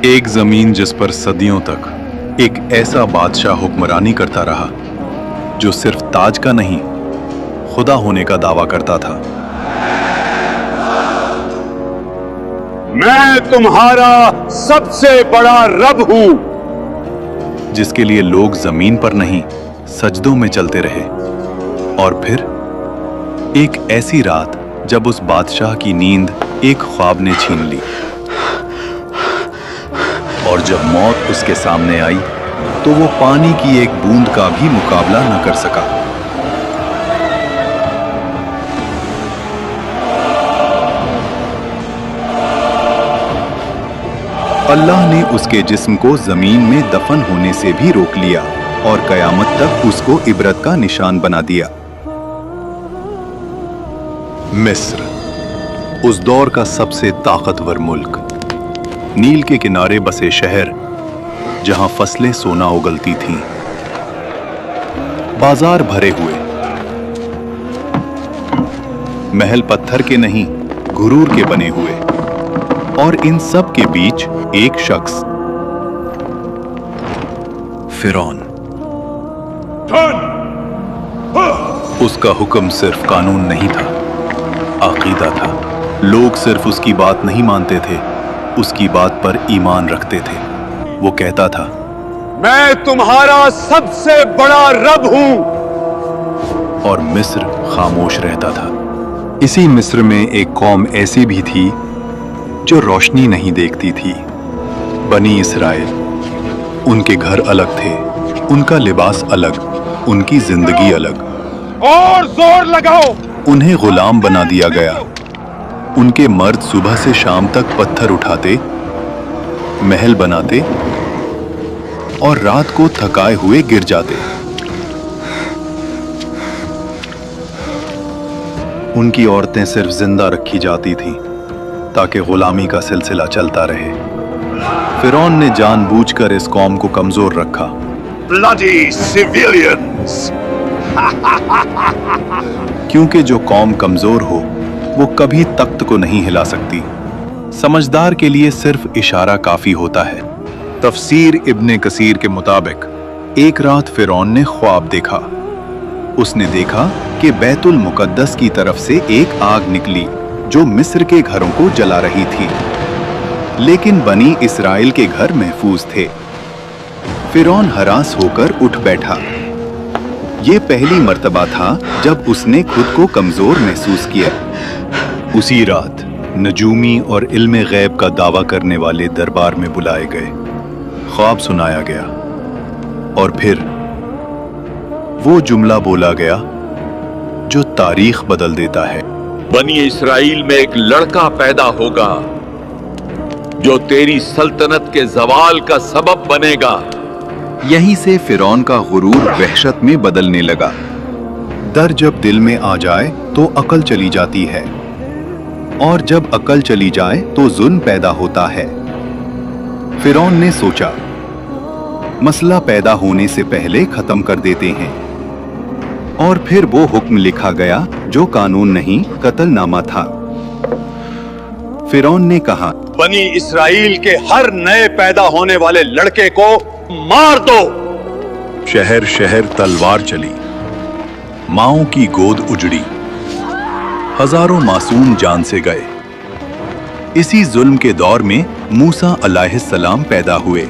ایک زمین جس پر صدیوں تک ایک ایسا بادشاہ حکمرانی کرتا رہا جو صرف تاج کا نہیں خدا ہونے کا دعویٰ کرتا تھا۔ میں تمہارا سب سے بڑا رب ہوں، جس کے لیے لوگ زمین پر نہیں سجدوں میں چلتے رہے۔ اور پھر ایک ایسی رات جب اس بادشاہ کی نیند ایک خواب نے چھین لی، اور جب موت اس کے سامنے آئی تو وہ پانی کی ایک بوند کا بھی مقابلہ نہ کر سکا۔ اللہ نے اس کے جسم کو زمین میں دفن ہونے سے بھی روک لیا اور قیامت تک اس کو عبرت کا نشان بنا دیا۔ مصر، اس دور کا سب سے طاقتور ملک، نیل کے کنارے بسے شہر جہاں فصلیں سونا اگلتی تھیں، بازار بھرے ہوئے، محل پتھر کے نہیں غرور کے بنے ہوئے، اور ان سب کے بیچ ایک شخص، فرعون۔ اس کا حکم صرف قانون نہیں تھا، عقیدہ تھا۔ لوگ صرف اس کی بات نہیں مانتے تھے، اس کی بات پر ایمان رکھتے تھے۔ وہ کہتا تھا، میں تمہارا سب سے بڑا رب ہوں، اور مصر خاموش رہتا تھا۔ اسی مصر میں ایک قوم ایسی بھی تھی جو روشنی نہیں دیکھتی تھی، بنی اسرائیل۔ ان کے گھر الگ تھے، ان کا لباس الگ، ان کی زندگی الگ۔ اور زور لگاؤ! انہیں غلام بنا دیا گیا۔ ان کے مرد صبح سے شام تک پتھر اٹھاتے، محل بناتے، اور رات کو تھکائے ہوئے گر جاتے۔ ان کی عورتیں صرف زندہ رکھی جاتی تھیں تاکہ غلامی کا سلسلہ چلتا رہے۔ فرعون نے جان بوجھ کر اس قوم کو کمزور رکھا۔ Bloody civilians! کیونکہ جو قوم کمزور ہو وہ کبھی تخت کو نہیں ہلا سکتی۔ سمجھدار کے لیے صرف اشارہ کافی ہوتا ہے۔ تفسیر ابن کثیر کے مطابق ایک رات فرعون نے خواب دیکھا۔ اس نے دیکھا کہ بیت المقدس کی طرف سے ایک آگ نکلی جو مصر کے گھروں کو جلا رہی تھی، لیکن بنی اسرائیل کے گھر محفوظ تھے۔ فرعون ہراس ہو کر اٹھ بیٹھا۔ یہ پہلی مرتبہ تھا جب اس نے خود کو کمزور محسوس کیا۔ اسی رات نجومی اور علم غیب کا دعویٰ کرنے والے دربار میں بلائے گئے، خواب سنایا گیا، اور پھر وہ جملہ بولا گیا جو تاریخ بدل دیتا ہے۔ بنی اسرائیل میں ایک لڑکا پیدا ہوگا جو تیری سلطنت کے زوال کا سبب بنے گا۔ یہیں سے فرعون کا غرور وحشت میں بدلنے لگا۔ ڈر جب دل میں آ جائے تو عقل چلی جاتی ہے، اور جب عقل چلی جائے تو ظلم پیدا ہوتا ہے۔ فرعون نے سوچا، مسئلہ پیدا ہونے سے پہلے ختم کر دیتے ہیں، اور پھر وہ حکم لکھا گیا جو قانون نہیں، قتل نامہ تھا۔ فرعون نے کہا، بنی اسرائیل کے ہر نئے پیدا ہونے والے لڑکے کو مار دو۔ شہر شہر تلوار چلی، ماؤں کی گود اجڑی، ہزاروں معصوم جان سے گئے۔ اسی ظلم کے دور میں موسیٰ علیہ السلام پیدا ہوئے۔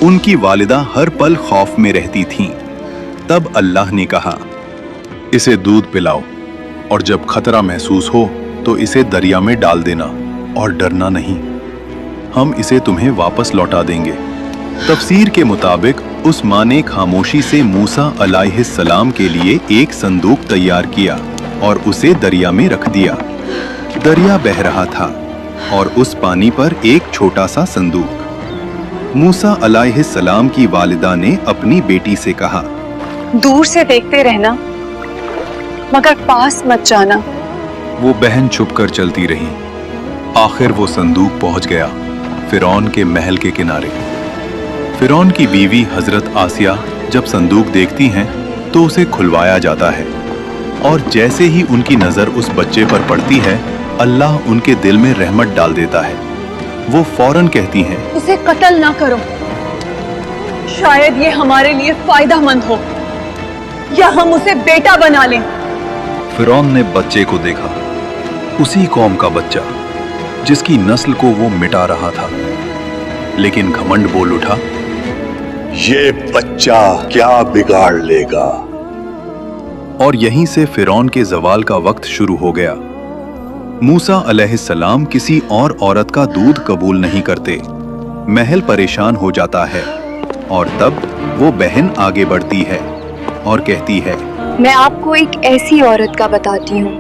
ان کی والدہ ہر پل خوف میں رہتی تھیں۔ تب اللہ نے کہا، اسے دودھ پلاؤ، اور جب خطرہ محسوس ہو تو اسے دریا میں ڈال دینا، اور ڈرنا نہیں، ہم اسے تمہیں واپس لوٹا دیں گے۔ تفسیر کے مطابق اس ماں نے خاموشی سے موسیٰ علیہ السلام کے لیے ایک صندوق تیار کیا اور اسے دریا میں رکھ دیا۔ دریا بہہ رہا تھا اور اس پانی پر ایک چھوٹا سا صندوق۔ موسیٰ علیہ السلام کی والدہ نے اپنی بیٹی سے کہا، دور سے دیکھتے رہنا مگر پاس مت جانا۔ وہ بہن چھپ کر چلتی رہی۔ آخر وہ صندوق پہنچ گیا فرعون کے محل کے کنارے۔ فرعون کی بیوی حضرت آسیہ جب صندوق دیکھتی ہیں تو اسے کھلوایا جاتا ہے، اور جیسے ہی ان کی نظر اس بچے پر پڑتی ہے، اللہ ان کے دل میں رحمت ڈال دیتا ہے۔ वो फौरन कहती हैं, उसे कत्ल ना करो, शायद ये हमारे लिए फायदेमंद हो, या हम उसे बेटा बना लें। फिरौन ने बच्चे को देखा, उसी कौम का बच्चा जिसकी नस्ल को वो मिटा रहा था, लेकिन घमंड बोल उठा, ये बच्चा क्या बिगाड़ लेगा। और यहीं से फिरौन के जवाल का वक्त शुरू हो गया। मूसा अलैहिस्सलाम किसी और औरत का दूध कबूल नहीं करते। महल परेशान हो जाता है और तब वो बहन आगे बढ़ती है और कहती है, मैं आपको एक ऐसी औरत का बताती हूँ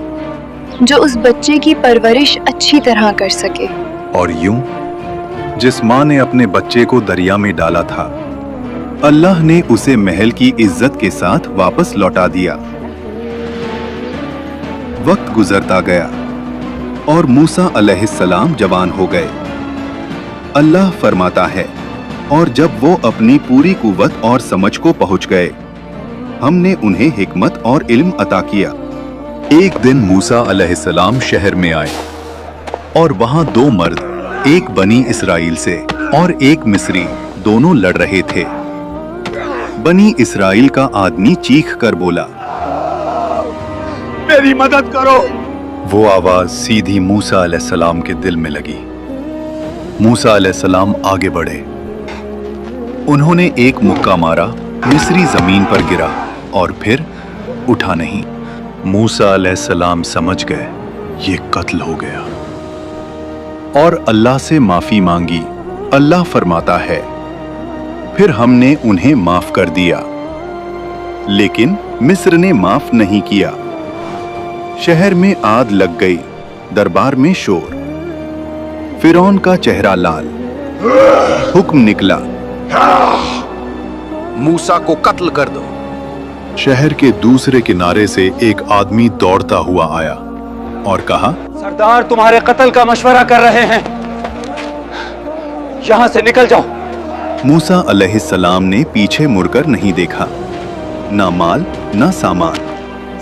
जो उस बच्चे की परवरिश अच्छी तरह कर सके। और यूं जिस माँ ने अपने बच्चे को दरिया में डाला था, अल्लाह ने उसे महल की इज्जत के साथ वापस लौटा दिया। वक्त गुजरता गया और मूसा अलैहिस्सलाम जवान हो गए। अल्लाह फरमाता है, और जब वो अपनी पूरी कुव्वत और समझ को पहुंच गए, हमने उन्हें हिकमत और इल्म अता किया। एक दिन मूसा अलैहिस्सलाम शहर में आए और वहां दो मर्द, एक बनी इसराइल से और एक मिस्री, दोनों लड़ रहे थे। बनी इसराइल का आदमी चीख कर बोला, मेरी मदद करो। वो आवाज सीधी मूसा अलैहिस्सलाम के दिल में लगी। मूसा अलैहिस्सलाम आगे बढ़े। उन्होंने एक मुक्का मारा, मिस्री जमीन पर गिरा और फिर उठा नहीं। मूसा अलैहिस्सलाम समझ गए ये कत्ल हो गया और अल्लाह से माफी मांगी। अल्लाह फरमाता है, फिर हमने उन्हें माफ कर दिया, लेकिन मिस्र ने माफ नहीं किया। शहर में आग लग गई, दरबार में शोर, फिरौन का चेहरा लाल। हुक्म निकला, मूसा को कत्ल कर दो। शहर के दूसरे किनारे से एक आदमी दौड़ता हुआ आया और कहा, सरदार तुम्हारे कत्ल का मशवरा कर रहे हैं, यहां से निकल जाओ। मूसा अलैहिस्सलाम ने पीछे मुड़कर नहीं देखा, ना माल ना सामान,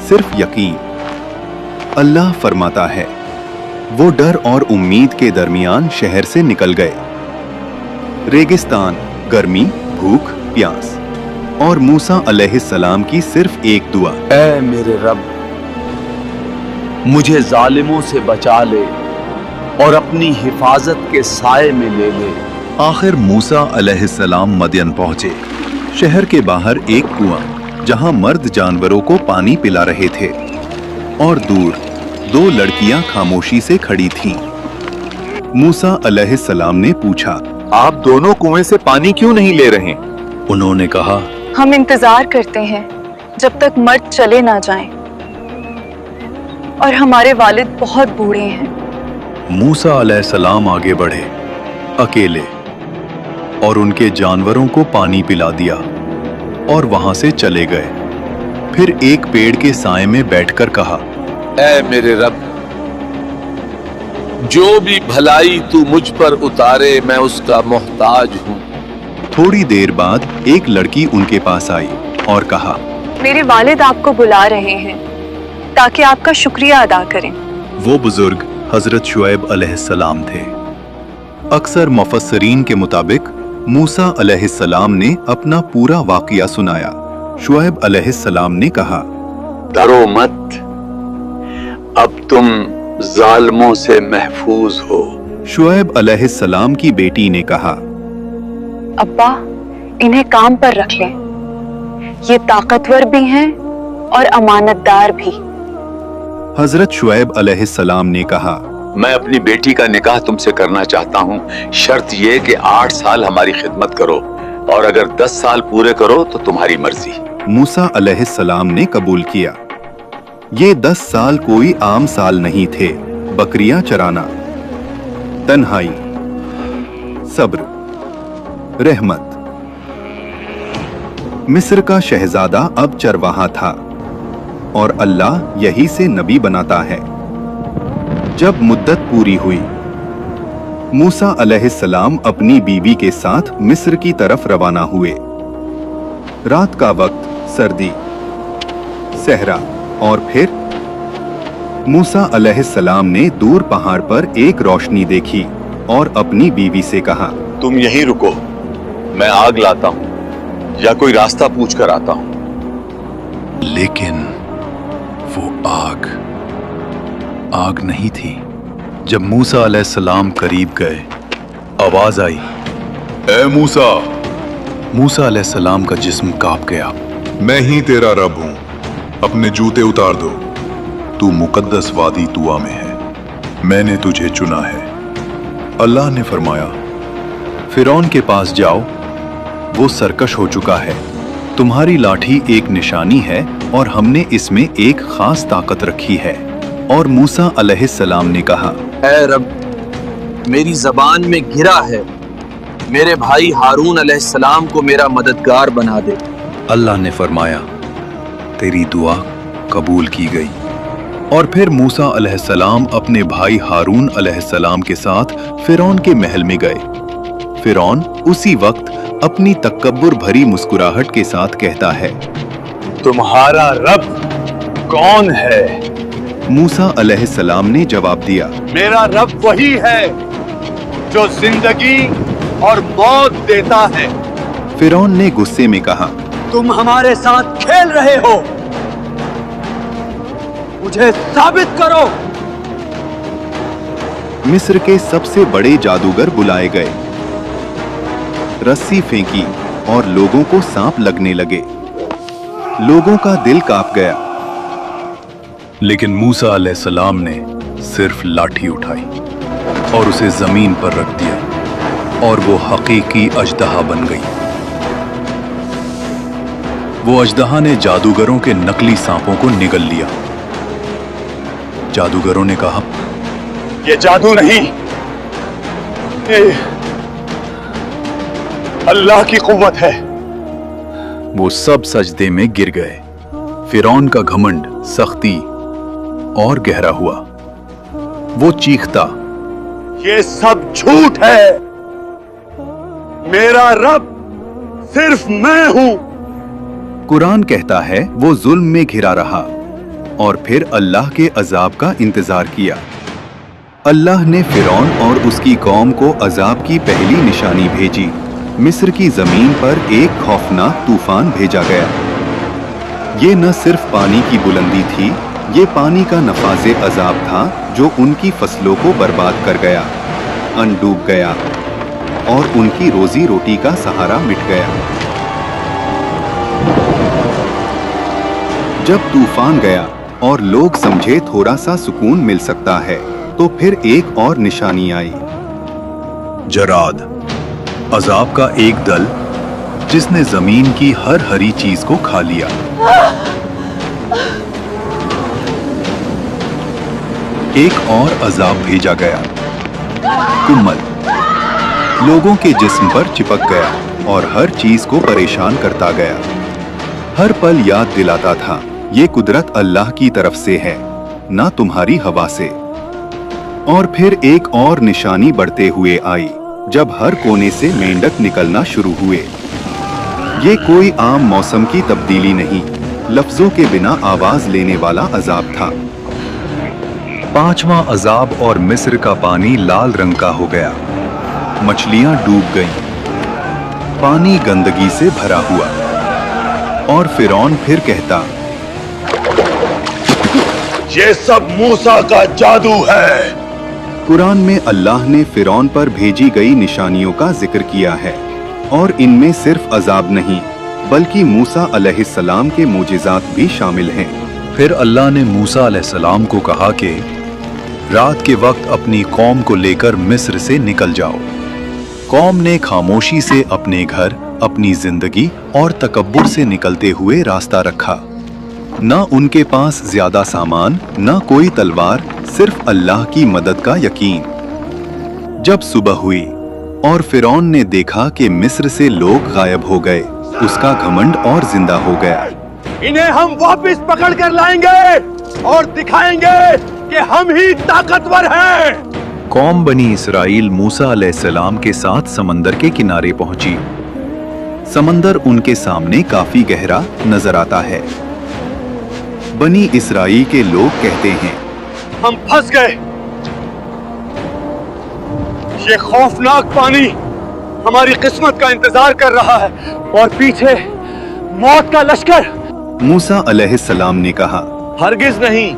सिर्फ यकीन। अल्लाह फरमाता है, वो डर और उम्मीद के दरमियान शहर से निकल गए। रेगिस्तान, गर्मी, भूख, प्यास और मूसा अलैहिस्सलाम की सिर्फ एक दुआ, ऐ मेरे रब, मुझे जालिमों से बचा ले और अपनी हिफाजत के साए में ले ले। आखिर मूसा अलैहिस्सलाम मदयन पहुंचे। शहर के बाहर एक कुआं जहां मर्द जानवरों को पानी पिला रहे थे और दूर दो लड़कियां खामोशी से खड़ी थीं। मूसा अलैहिस्सलाम ने पूछा, आप दोनों कुएं से पानी क्यों नहीं ले रहे? उन्होंने कहा, हम इंतजार करते हैं जब तक मर्द चले ना जाएं, और हमारे वालिद बहुत बूढ़े हैं। मूसा अलैहिस्सलाम आगे बढ़े अकेले और उनके जानवरों को पानी पिला दिया और वहां से चले गए। फिर एक पेड़ के साए में बैठकर कहा, ऐ मेरे रब, जो भी भलाई तू मुझ पर उतारे मैं उसका मोहताज हूँ। थोड़ी देर बाद एक लड़की उनके पास आई और कहा, मेरे वालिद आपको बुला रहे हैं ताकि आपका शुक्रिया अदा करें। वो बुजुर्ग हजरत शुएब अलैहिस्सलाम थे। अक्सर मुफस्सरीन के मुताबिक मूसा अलैहिस्सलाम ने अपना पूरा वाकया सुनाया। शुएब अलैहिस्सलाम ने कहा, डरो मत, अब तुम जालिमों से महफूज हो। शुएब अलैहिस्सलाम की बेटी ने कहा, अब्बा, इन्हें काम पर रख लें, ये ताकतवर भी हैं और अमानतदार भी। हजरत शुएब अलैहिस्सलाम ने कहा, मैं अपनी बेटी का निकाह तुमसे करना चाहता हूँ, शर्त ये कि 8 साल हमारी खिदमत करो और अगर 10 साल पूरे करो तो तुम्हारी मर्जी। मूसा अलैहिस्सलाम ने कबूल किया। ये 10 साल कोई आम साल नहीं थे। बकरियां चराना, तन्हाई, सब्र, रहमत। मिस्र का शहजादा अब चरवाहा था और अल्लाह यही से नबी बनाता है। जब मुद्दत पूरी हुई, मूसा अलैहिस्सलाम अपनी बीवी के साथ मिस्र की तरफ रवाना हुए। रात का वक्त, सर्दी, सहरा और फिर मूसा अलैहिस्सलाम ने दूर पहाड़ पर एक रोशनी देखी। और अपनी बीवी से कहा, तुम यहीं रुको, मैं आग लाता हूँ या कोई रास्ता पूछ कर आता हूँ। लेकिन वो आग नहीं थी। जब मूसा अलैहिस्सलाम करीब गए, आवाज आई, ए मूसा। मूसा अलैहिस्सलाम का जिस्म कांप गया। मैं ही तेरा रब हूं, अपने जूते उतार दो। तू मुकद्दस वादी तुआ में है, मैंने तुझे चुना है। अल्लाह ने फरमाया, फिरौन के पास जाओ, वो सरकश हो चुका है। तुम्हारी लाठी एक निशानी है और हमने इसमें एक खास ताकत रखी है। और मूसा अलैहिस्सलाम ने कहा, ऐ रब, मेरी जबान में गिरा है, मेरे भाई हारून अलैहिस्सलाम को मेरा मददगार बना दे। अल्लाह ने फरमाया, तेरी दुआ कबूल की गई। और फिर मूसा अलैहिस्सलाम अपने भाई हारून अलैहिस्सलाम के साथ फिरौन के महल में गए। फिरौन उसी वक्त अपनी तकब्बुर भरी मुस्कुराहट के साथ कहता है, तुम्हारा रब कौन है? मूसा अलैहिस्सलाम ने जवाब दिया, मेरा रब वही है जो जिंदगी और मौत देता है। फिरौन ने गुस्से में कहा, तुम हमारे साथ खेल रहे हो, मुझे साबित करो। मिस्र के सबसे बड़े जादूगर बुलाए गए। रस्सी फेंकी और लोगों को सांप लगने लगे। लोगों का दिल कांप गया। लेकिन मूसा अलैहिस्सलाम ने सिर्फ लाठी उठाई और उसे जमीन पर रख दिया और वो हकीकी अजदहा बन गई। वो अजदहा ने जादूगरों के नकली सांपों को निगल लिया। जादूगरों ने कहा, ये जादू नहीं, ये अल्लाह की कुव्वत है। वो सब सजदे में गिर गए। फिरौन का घमंड, सख्ती और गहरा हुआ। वो चीखता, ये सब झूठ है, मेरा रब सिर्फ मैं हूं। कुरान कहता है वो जुल्म में घिरा रहा और फिर अल्लाह के अजाब का इंतजार किया। अल्लाह ने फिरौन और उसकी कौम को अजाब की पहली निशानी भेजी। मिस्र की जमीन पर एक खौफनाक तूफान भेजा गया। ये न सिर्फ पानी की बुलंदी थी, ये पानी का नफाज़े अजाब था जो उनकी फसलों को बर्बाद कर गया, अन्न डूब गया और उनकी रोजी रोटी का सहारा मिट गया। जब तूफान गया और लोग समझे थोड़ा सा सुकून मिल सकता है, तो फिर एक और निशानी आई। जराद, अजाब का एक दल जिसने जमीन की हर हरी चीज को खा लिया। एक और अजाब भेजा गया, कुम्मल, लोगों के जिस्म पर चिपक गया और हर चीज को परेशान करता गया। हर पल याद दिलाता था, ये कुदरत अल्लाह की तरफ से है, ना तुम्हारी हवा से। और फिर एक और निशानी बढ़ते हुए आई, जब हर कोने से मेंढक निकलना शुरू हुए। ये कोई आम मौसम की तब्दीली नहीं, लफ्जों के बिना आवाज लेने वाला अजाब था। पांचवां अजाब और मिस्र का पानी लाल रंग का हो गया। मछलियां डूब गईं। पानी गंदगी से भरा हुआ। और फिरौन फिर कहता, ये सब मूसा का जादू है। कुरान में अल्लाह ने फिरौन पर भेजी गई निशानियों का जिक्र किया है और इनमें सिर्फ अजाब नहीं बल्कि मूसा अलैहिस्सलाम के मोजिज़ात भी शामिल हैं। फिर अल्लाह ने मूसा अलैहिस्सलाम को कहा कि रात के वक्त अपनी कौम को लेकर मिस्र से निकल जाओ। कौम ने खामोशी से अपने घर, अपनी जिंदगी और तकब्बुर से निकलते हुए रास्ता रखा। न उनके पास ज्यादा सामान, न कोई तलवार, सिर्फ अल्लाह की मदद का यकीन। जब सुबह हुई और फिरौन ने देखा कि मिस्र से लोग गायब हो गए, उसका घमंड और जिंदा हो गया। इन्हें हम वापस पकड़ कर लाएंगे और दिखाएंगे कि हम ही ताकतवर हैं। कौम बनी इसराइल मूसा अलैहिस्सलाम के साथ समंदर के किनारे पहुंची। समंदर उनके सामने काफी गहरा नजर आता है। बनी इसराइल के लोग कहते हैं, हम फंस गए। ये खौफनाक पानी हमारी किस्मत का इंतजार कर रहा है और पीछे मौत का लश्कर। मूसा अलैहिस्सलाम ने कहा, हरगिज नहीं,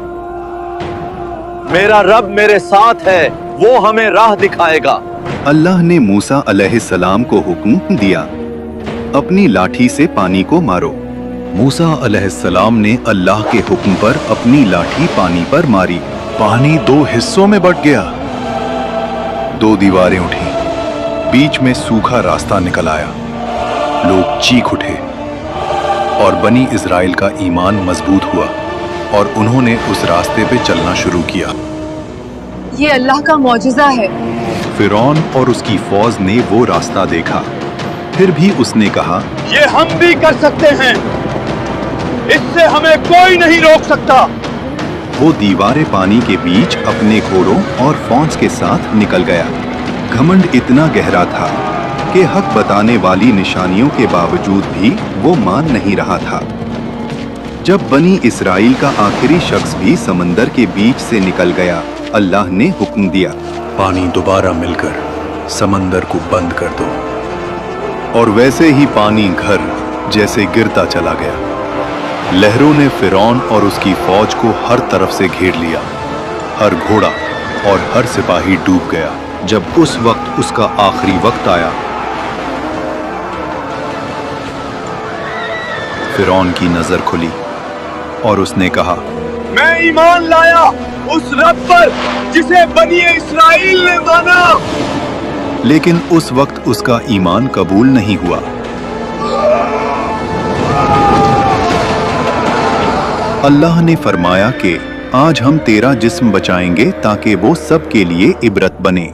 मेरा रब मेरे साथ है, वो हमें राह दिखाएगा। अल्लाह ने मूसा अलैहिस्सलाम को हुक्म दिया, अपनी लाठी से पानी को मारो। मूसा अलैहिस्सलाम ने अल्लाह के हुक्म पर अपनी लाठी पानी पर मारी। पानी दो हिस्सों में बंट गया। दो दीवारें उठी, बीच में सूखा रास्ता निकल आया। लोग चीख उठे और बनी इस्राएल का ईमान मजबूत हुआ और उन्होंने उस रास्ते पे चलना शुरू किया। ये अल्लाह का मौजिज़ा है। फिरौन और उसकी फौज ने वो रास्ता देखा, फिर भी उसने कहा, ये हम भी कर सकते हैं, इससे हमें कोई नहीं रोक सकता। वो दीवारें पानी के बीच अपने घोड़ों और फौज के साथ निकल गया। घमंड इतना गहरा था कि हक बताने वाली निशानियों के बावजूद भी वो मान नहीं रहा था। जब बनी इस्राएल का आखिरी शख्स भी समंदर के बीच से निकल गया, अल्लाह ने हुक्म दिया, पानी दोबारा मिलकर समंदर को बंद कर दो। और वैसे ही पानी घर जैसे गिरता चला गया। लहरों ने फिरौन और उसकी फौज को हर तरफ से घेर लिया। हर घोड़ा और हर सिपाही डूब गया। जब उस वक्त उसका आखिरी वक्त आया, फिरौन की नजर खुली और उसने कहा, मैं ईमान लाया उस रब पर जिसे बनी इस्राएल ने माना। लेकिन उस वक्त उसका ईमान कबूल नहीं हुआ। अल्लाह ने फरमाया कि आज हम तेरा जिस्म बचाएंगे ताकि वो सब के लिए इबरत बने।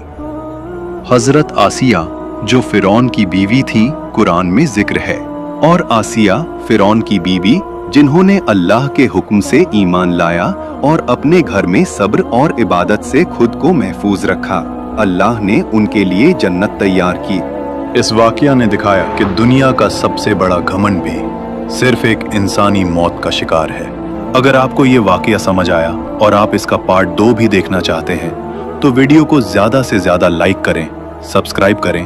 हजरत आसिया जो फिरौन की बीवी थी, कुरान में जिक्र है। और आसिया फिरौन की बीवी जिन्होंने अल्लाह के हुक्म से ईमान लाया और अपने घर में सब्र और इबादत से खुद को महफूज रखा, अल्लाह ने उनके लिए जन्नत तैयार की। इस वाकया ने दिखाया कि दुनिया का सबसे बड़ा घमंड भी सिर्फ एक इंसानी मौत का शिकार है। अगर आपको ये वाकया समझ आया और आप इसका पार्ट 2 भी देखना चाहते हैं तो वीडियो को ज्यादा से ज्यादा लाइक करें, सब्सक्राइब करें